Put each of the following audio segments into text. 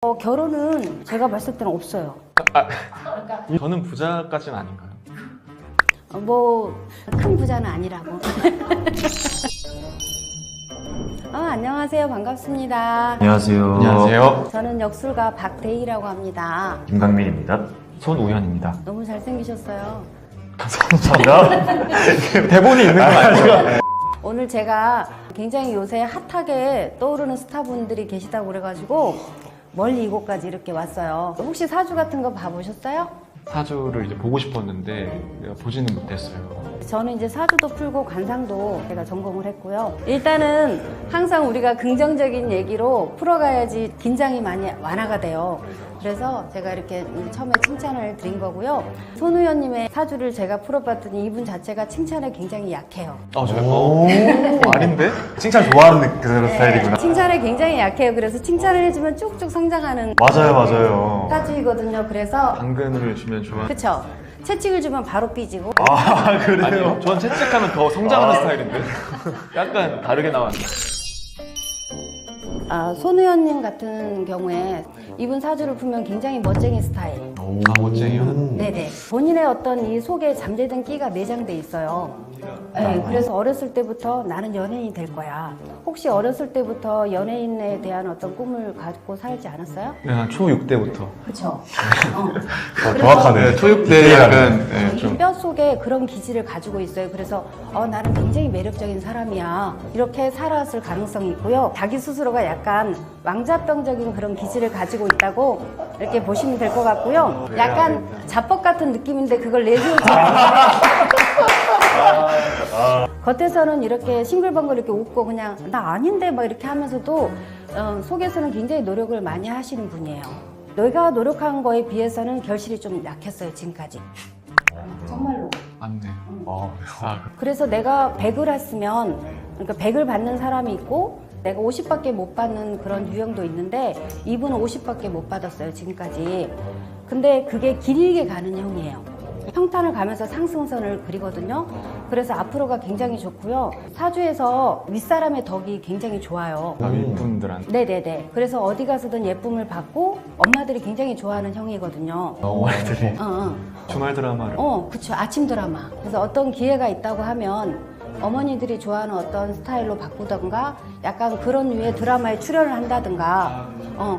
결혼은 제가 봤을 때는 없어요. 저는 부자까지는 아닌가요? 큰 부자는 아니라고. 안녕하세요. 반갑습니다. 안녕하세요. 안녕하세요. 저는 역술가 박대희라고 합니다. 김강민입니다. 손우현입니다. 너무 잘생기셨어요. 감사합니다. 대본이 있는 거 아니죠? 오늘 제가 굉장히 요새 핫하게 떠오르는 스타분들이 계시다고 그래가지고 멀리 이곳까지 이렇게 왔어요. 혹시 사주 같은 거 봐보셨어요? 사주를 이제 보고 싶었는데 내가 보지는 못했어요. 저는 이제 사주도 풀고 관상도 제가 전공을 했고요. 일단은 항상 우리가 긍정적인 얘기로 풀어가야지 긴장이 많이 완화가 돼요. 그래서 제가 이렇게 처음에 칭찬을 드린 거고요. 손우현님의 사주를 제가 풀어봤더니 이분 자체가 칭찬에 굉장히 약해요. 제가 아닌데? 칭찬 좋아하는 그런 스타일이구나. 칭찬에 굉장히 약해요. 그래서 칭찬을 해주면 쭉쭉 성장하는 맞아요. 사주이거든요. 그래서 당근을 주면 좋아. 그쵸? 채찍을 주면 바로 삐지고 그래요? 아니요, 전 채찍하면 더 성장하는 스타일인데. 약간 다르게 나왔네. 손우현님 같은 경우에 이분 사주를 풀면 굉장히 멋쟁이 스타일. 멋쟁이요? 네네. 본인의 어떤 이 속에 잠재된 끼가 내장돼 있어요. 네, 그래서 어렸을 때부터 나는 연예인이 될 거야. 혹시 어렸을 때부터 연예인에 대한 어떤 꿈을 갖고 살지 않았어요? 네, 한 초6 때부터. 그쵸. 정확하네. 초6 때 약간 좀 뼈 속에 그런 기질을 가지고 있어요. 그래서 나는 굉장히 매력적인 사람이야. 이렇게 살아왔을 가능성이 있고요. 자기 스스로가 약간 왕자병적인 그런 기질을 가지고 있다고 이렇게 보시면 될 것 같고요. 약간 자뻑 같은 느낌인데 그걸 내세우지 않는데 겉에서는 이렇게 싱글벙글 이렇게 웃고 그냥 나 아닌데 막 이렇게 하면서도 속에서는 굉장히 노력을 많이 하시는 분이에요. 내가 노력한 거에 비해서는 결실이 좀 약했어요, 지금까지. 정말로. 맞네. 그래서 내가 100을 했으면, 그러니까 100을 받는 사람이 있고, 내가 50밖에 못 받는 그런 유형도 있는데, 이분은 50밖에 못 받았어요, 지금까지. 근데 그게 길게 가는 형이에요. 평탄을 가면서 상승선을 그리거든요. 그래서 앞으로가 굉장히 좋고요. 사주에서 윗사람의 덕이 굉장히 좋아요. 윗분들한테. 네네네. 그래서 어디 가서든 예쁨을 받고 엄마들이 굉장히 좋아하는 형이거든요. 어머니들이 어. 주말 드라마를. 그쵸. 아침 드라마. 그래서 어떤 기회가 있다고 하면 어머니들이 좋아하는 어떤 스타일로 바꾸던가 약간 그런 류의 드라마에 출연을 한다든가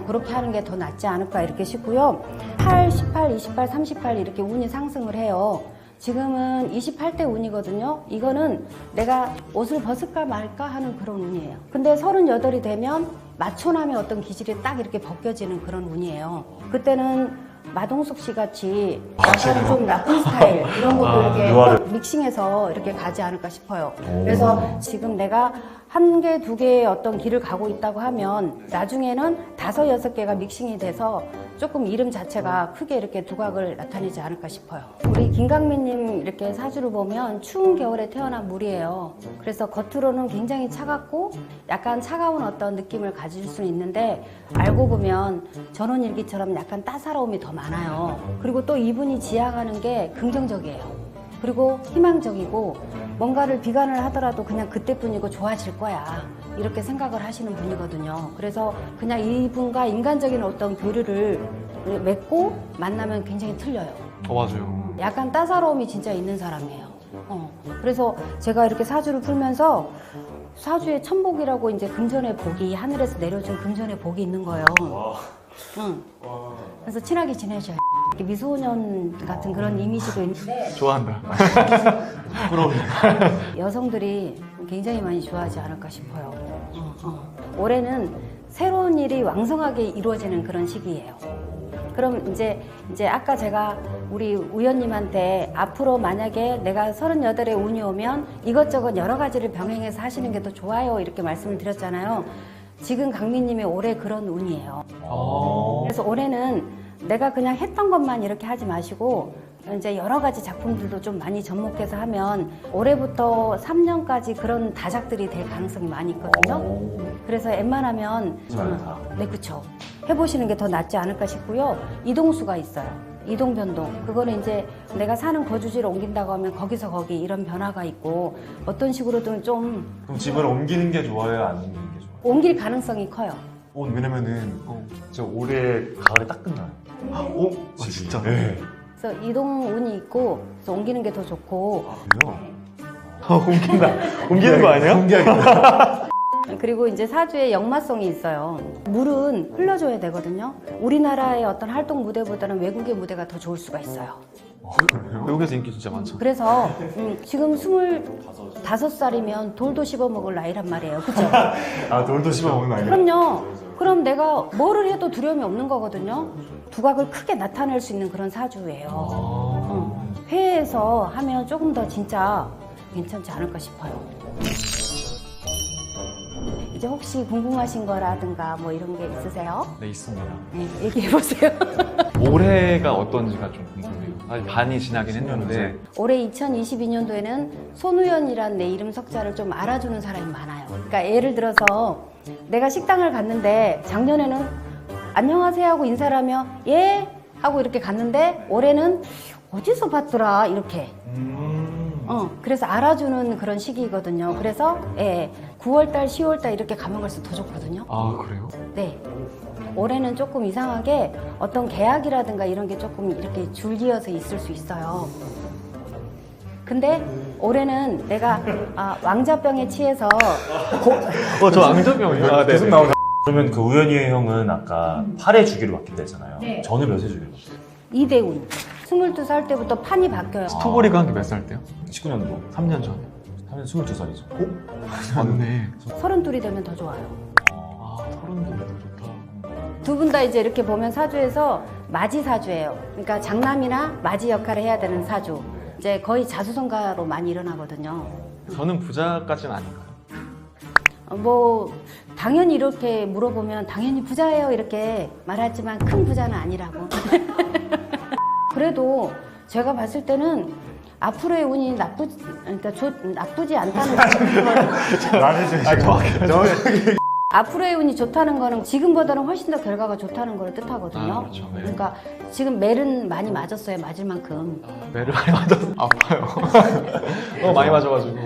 그렇게 하는 게 더 낫지 않을까 이렇게 싶고요. 8, 18, 28, 38 이렇게 운이 상승을 해요. 지금은 28대 운이거든요. 이거는 내가 옷을 벗을까 말까 하는 그런 운이에요. 근데 38이 되면 마초남의 어떤 기질이 딱 이렇게 벗겨지는 그런 운이에요. 그때는 마동석 씨 같이 약간 좀 나쁜 스타일 이런 것도 이렇게 믹싱해서 이렇게 가지 않을까 싶어요. 그래서 지금 내가 한 개, 두 개의 어떤 길을 가고 있다고 하면 나중에는 5, 6개가 믹싱이 돼서 조금 이름 자체가 크게 이렇게 두각을 나타내지 않을까 싶어요. 우리 김강민님 이렇게 사주를 보면 추운 겨울에 태어난 물이에요. 그래서 겉으로는 굉장히 차갑고 약간 차가운 어떤 느낌을 가질 수는 있는데 알고 보면 전원일기처럼 약간 따사로움이 더 많아요. 그리고 또 이분이 지향하는 게 긍정적이에요. 그리고 희망적이고 뭔가를 비관을 하더라도 그냥 그때뿐이고 좋아질 거야 이렇게 생각을 하시는 분이거든요. 그래서 그냥 이분과 인간적인 어떤 교류를 맺고 만나면 굉장히 틀려요. 맞아요. 약간 따사로움이 진짜 있는 사람이에요. 그래서 제가 이렇게 사주를 풀면서 사주의 천복이라고 이제 금전의 복이 하늘에서 내려준 금전의 복이 있는 거예요. 그래서 친하게 지내셔요. 이렇게 미소년 같은 그런 이미지도 있는데 좋아한다. 부러워. 여성들이 굉장히 많이 좋아하지 않을까 싶어요. 올해는 새로운 일이 왕성하게 이루어지는 그런 시기예요. 그럼 이제 아까 제가 우리 우연님한테 앞으로 만약에 내가 38에 운이 오면 이것저것 여러 가지를 병행해서 하시는 게 더 좋아요 이렇게 말씀을 드렸잖아요. 지금 강민님이 올해 그런 운이에요. 그래서 올해는 내가 그냥 했던 것만 이렇게 하지 마시고 이제 여러 가지 작품들도 좀 많이 접목해서 하면 올해부터 3년까지 그런 다작들이 될 가능성이 많이 있거든요. 그래서 웬만하면 네, 그쵸. 해보시는 게 더 낫지 않을까 싶고요. 이동수가 있어요. 이동 변동. 그거는 이제 내가 사는 거주지를 옮긴다고 하면 거기서 거기 이런 변화가 있고 어떤 식으로든 좀 그럼 집을 옮기는 게 좋아요? 안 옮기는 게 좋아요? 옮길 가능성이 커요. 왜냐면은 저 올해 가을에 딱 끝나요. 진짜? 네. 그래서 이동 운이 있고 그래서 옮기는 게 더 좋고 그래요? 옮기는 거 아니야? 옮겨야겠다. 그리고 이제 사주에 역마성이 있어요. 물은 흘러줘야 되거든요. 우리나라의 어떤 활동 무대보다는 외국의 무대가 더 좋을 수가 있어요. 외국에서 인기 진짜 많죠. 그래서 지금 25살이면 돌도 씹어먹을 나이란 말이에요. 그죠? 아, 돌도 씹어먹는 아이가. 그럼요. 그럼 내가 뭐를 해도 두려움이 없는 거거든요. 두각을 크게 나타낼 수 있는 그런 사주예요. 회의에서 하면 조금 더 진짜 괜찮지 않을까 싶어요. 이제 혹시 궁금하신 거라든가 뭐 이런 게 있으세요? 네, 있습니다. 네, 얘기해보세요. 올해가 어떤지가 좀 궁금해요. 아직 반이 지나긴 했는데. 올해 2022년도에는 손우연이란 내 이름 석자를 좀 알아주는 사람이 많아요. 그러니까 예를 들어서 내가 식당을 갔는데 작년에는 안녕하세요 하고 인사를 하면 예 하고 이렇게 갔는데 올해는 어디서 봤더라 이렇게 그래서 알아주는 그런 시기거든요. 그래서 9월달 10월달 이렇게 가면 갈수록 더 좋거든요. 아, 그래요? 네. 올해는 조금 이상하게 어떤 계약이라든가 이런 게 조금 이렇게 줄기어서 있을 수 있어요. 근데 올해는 내가 왕자병에 취해서 저 앙저병이요? 아, 계속 나오죠. 그러면 그 우연히 형은 아까 8회 주기로 바뀐다 했잖아요. 네. 저는 몇회 주기로 바뀌어요? 2대운 22살 때부터 판이 바뀌어요. 스토브리그 한 게 몇 살 때요? 19년도. 3년 전에. 하면 22살이죠. 맞네. 32이 되면 더 좋아요. 아, 30대면 더 좋다. 두 분 다 이제 이렇게 보면 사주에서 맞이 사주예요. 그러니까 장남이나 맞이 역할을 해야 되는 사주. 이제 거의 자수성가로 많이 일어나거든요. 저는 부자까지는 아닌가요? 뭐 당연히 이렇게 물어보면 당연히 부자예요 이렇게 말하지만 큰 부자는 아니라고. 그래도 제가 봤을 때는 앞으로의 운이 나쁘지 않다는 말해줘야지. 앞으로의 운이 좋다는 거는 지금보다는 훨씬 더 결과가 좋다는 걸 뜻하거든요. 아, 그렇죠. 네. 그러니까 지금 멜은 많이 맞았어요. 맞을 만큼. 매를 많이 맞아서 아파요. 너무 많이 맞아가지고.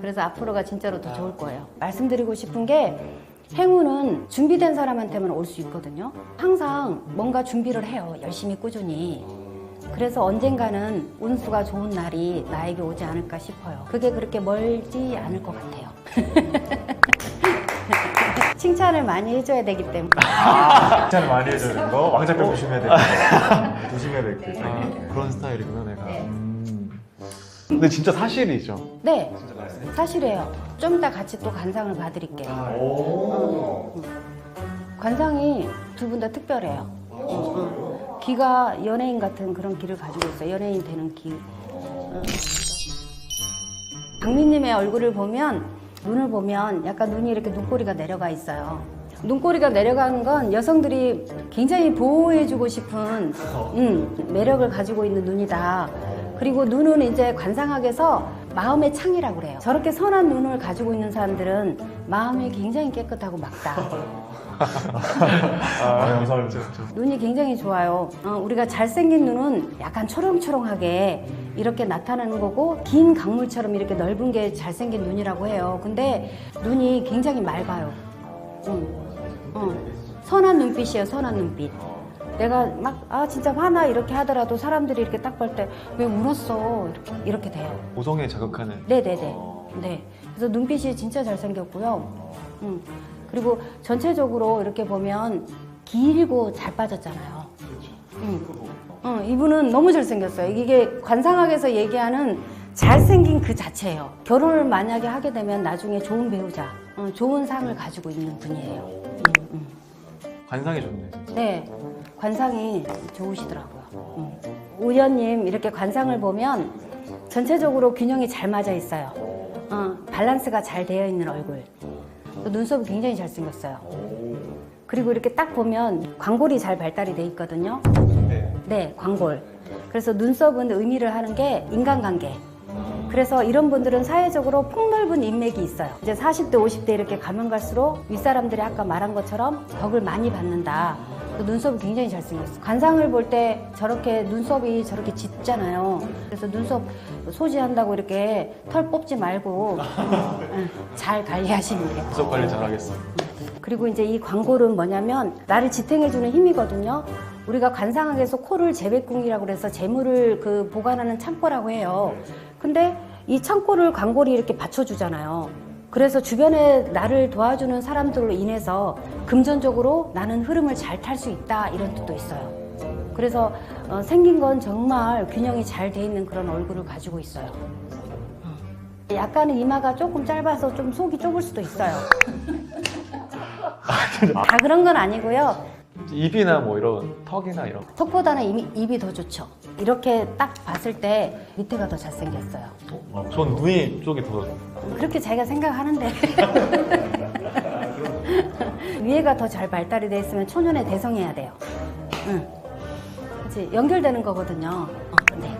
그래서 앞으로가 진짜로 더 좋을 거예요. 말씀드리고 싶은 게 행운은 준비된 사람한테만 올 수 있거든요. 항상 뭔가 준비를 해요. 열심히 꾸준히. 그래서 언젠가는 운수가 좋은 날이 나에게 오지 않을까 싶어요. 그게 그렇게 멀지 않을 것 같아요. 칭찬을 많이 해줘야 되기 때문에. 칭찬을 많이 해줘야 되는 거, 왕자병 조심해야 되는 거. 조심해야 될 게. 그런 스타일이구나, 내가. 근데 진짜 사실이죠. 네, 사실이에요. 좀 이따 같이 또 관상을 봐드릴게요. 관상이 두 분 다 특별해요. 귀가 연예인 같은 그런 귀를 가지고 있어요. 연예인 되는 귀. 강민님의 얼굴을 보면, 눈을 보면 약간 눈이 이렇게 눈꼬리가 내려가 있어요. 눈꼬리가 내려가는 건 여성들이 굉장히 보호해주고 싶은 매력을 가지고 있는 눈이다. 그리고 눈은 이제 관상학에서 마음의 창이라고 그래요. 저렇게 선한 눈을 가지고 있는 사람들은 마음이 굉장히 깨끗하고 맑다. 감사합니다. 눈이 굉장히 좋아요. 우리가 잘생긴 눈은 약간 초롱초롱하게 이렇게 나타나는 거고 긴 강물처럼 이렇게 넓은 게 잘생긴 눈이라고 해요. 근데 눈이 굉장히 맑아요. 선한 눈빛이에요. 선한 눈빛. 내가 막 진짜 화나 이렇게 하더라도 사람들이 이렇게 딱 볼 때 왜 울었어 이렇게 돼요. 모성에 자극하는. 네네네. 네. 그래서 눈빛이 진짜 잘생겼고요. 그리고 전체적으로 이렇게 보면 길고 잘 빠졌잖아요. 이분은 너무 잘생겼어요. 이게 관상학에서 얘기하는 잘생긴 그 자체예요. 결혼을 만약에 하게 되면 나중에 좋은 배우자, 좋은 상을 가지고 있는 분이에요. 관상이 좋네, 진짜. 네, 관상이 좋으시더라고요. 우연님 이렇게 관상을 보면 전체적으로 균형이 잘 맞아 있어요. 밸런스가 잘 되어 있는 얼굴. 또 눈썹이 굉장히 잘생겼어요. 그리고 이렇게 딱 보면 광골이 잘 발달이 돼 있거든요. 네, 광골. 그래서 눈썹은 의미를 하는 게 인간관계. 그래서 이런 분들은 사회적으로 폭넓은 인맥이 있어요. 이제 40대, 50대 이렇게 가면 갈수록 윗사람들이 아까 말한 것처럼 덕을 많이 받는다. 눈썹이 굉장히 잘생겼어. 관상을 볼 때 저렇게 눈썹이 저렇게 짙잖아요. 그래서 눈썹 소지한다고 이렇게 털 뽑지 말고 잘 관리하시는 게. 눈썹 관리 잘하겠어. 그리고 이제 이 광골은 뭐냐면 나를 지탱해주는 힘이거든요. 우리가 관상학에서 코를 재배궁이라고 그래서 재물을 그 보관하는 창고라고 해요. 근데 이 창고를 광골이 이렇게 받쳐주잖아요. 그래서 주변에 나를 도와주는 사람들로 인해서 금전적으로 나는 흐름을 잘 탈 수 있다 이런 뜻도 있어요. 그래서 생긴 건 정말 균형이 잘 돼 있는 그런 얼굴을 가지고 있어요. 약간은 이마가 조금 짧아서 좀 속이 좁을 수도 있어요. 다 그런 건 아니고요. 입이나 뭐 이런 턱이나 이런. 턱보다는 입이 더 좋죠. 이렇게 딱 봤을 때 밑에가 더 잘생겼어요. 전 눈이 쪽이 더. 그렇게 자기가 생각하는데 위에가 더 잘 발달이 돼 있으면 초년에 대성해야 돼요. 응. 그치? 연결되는 거거든요. 네.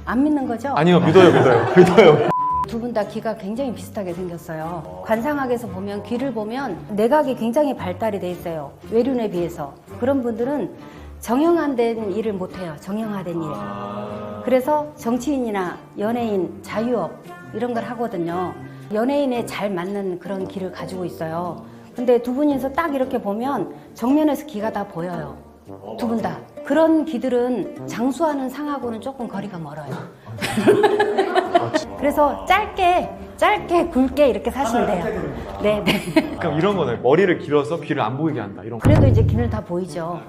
안 믿는 거죠? 아니요, 믿어요. 두 분 다 귀가 굉장히 비슷하게 생겼어요. 관상학에서 보면 귀를 보면 내각이 굉장히 발달이 돼 있어요. 외륜에 비해서. 그런 분들은 정형화된 일을 못해요. 정형화된 일. 그래서 정치인이나 연예인, 자유업 이런 걸 하거든요. 연예인에 잘 맞는 그런 귀를 가지고 있어요. 근데 두 분이서 딱 이렇게 보면 정면에서 귀가 다 보여요. 두 분 다. 그런 귀들은 장수하는 상하고는 조금 거리가 멀어요. 그래서 짧게 굵게 이렇게 사시면 돼요. 네. 그럼 이런 거는 머리를 길어서 귀를 안 보이게 한다. 이런 거. 그래도 이제 귀는 다 보이죠.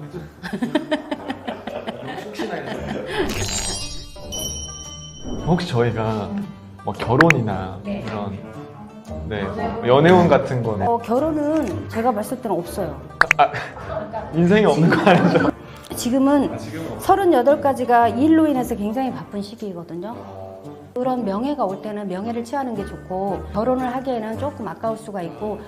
혹시 저희가 뭐 결혼이나 이런 뭐 연애운 같은 거는 결혼은 제가 봤을 때는 없어요. 인생이 없는 거 아니죠? 지금은 38가지가 일로 인해서 굉장히 바쁜 시기이거든요. 그런 명예가 올 때는 명예를 취하는 게 좋고 결혼을 하기에는 조금 아까울 수가 있고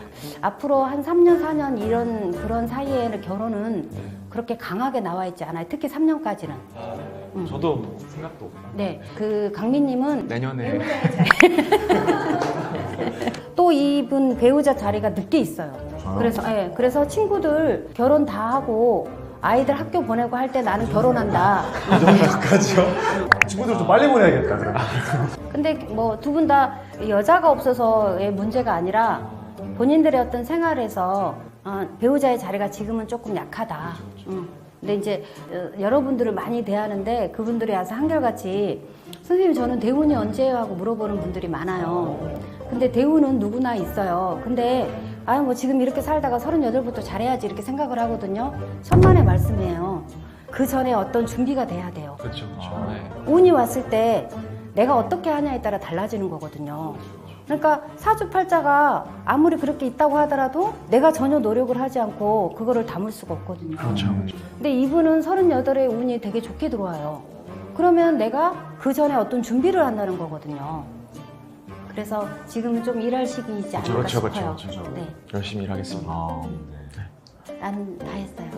앞으로 한 3년, 4년 이런 그런 사이에는 결혼은 그렇게 강하게 나와 있지 않아요. 특히 3년까지는. 저도 뭐 생각도 없고. 네, 그 강민님은 내년에 또 이분 배우자 자리가 늦게 있어요. 그래서 친구들 결혼 다 하고 아이들 학교 보내고 할 때 나는 결혼한다. 이 정도까지요? 친구들 좀 빨리 보내야겠다. 그럼. 근데 뭐 두 분 다 여자가 없어서의 문제가 아니라 본인들의 어떤 생활에서 배우자의 자리가 지금은 조금 약하다. 근데 이제 여러분들을 많이 대하는데 그분들이 와서 한결같이 선생님 저는 대운이 언제예요? 하고 물어보는 분들이 많아요. 근데 대운은 누구나 있어요. 근데 뭐 지금 이렇게 살다가 38부터 잘해야지 이렇게 생각을 하거든요. 천만의 말씀이에요. 그 전에 어떤 준비가 돼야 돼요. 그렇죠. 네. 운이 왔을 때 내가 어떻게 하냐에 따라 달라지는 거거든요. 그러니까 사주팔자가 아무리 그렇게 있다고 하더라도 내가 전혀 노력을 하지 않고 그거를 담을 수가 없거든요. 그렇죠. 근데 이분은 38의 운이 되게 좋게 들어와요. 그러면 내가 그 전에 어떤 준비를 한다는 거거든요. 그래서 지금은 좀 일할 시기이지 않을까 싶어요. 네. 열심히 일하겠습니다. 나는 다 했어요.